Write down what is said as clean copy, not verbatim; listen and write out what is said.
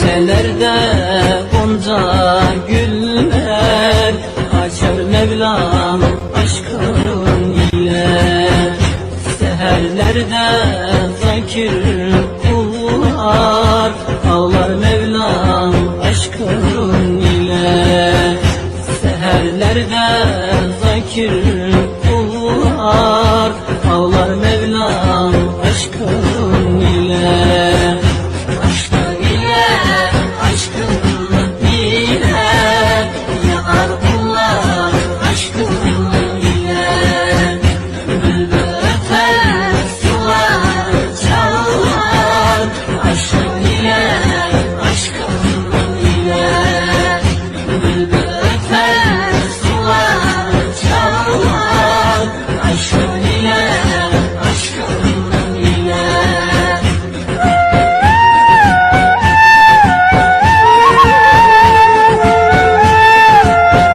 Bahçelerde gonca güller açar Mevlam aşkın ile. Seherlerde zakir kullar ağlar Mevlam aşkın ile. Seherlerde zakir kullar ağlar Mevlam aşkın ile. Aşkın ile, aşkın ile yanar kullar aşkın ile. Bülbül öter, sular çalar aşkın ile.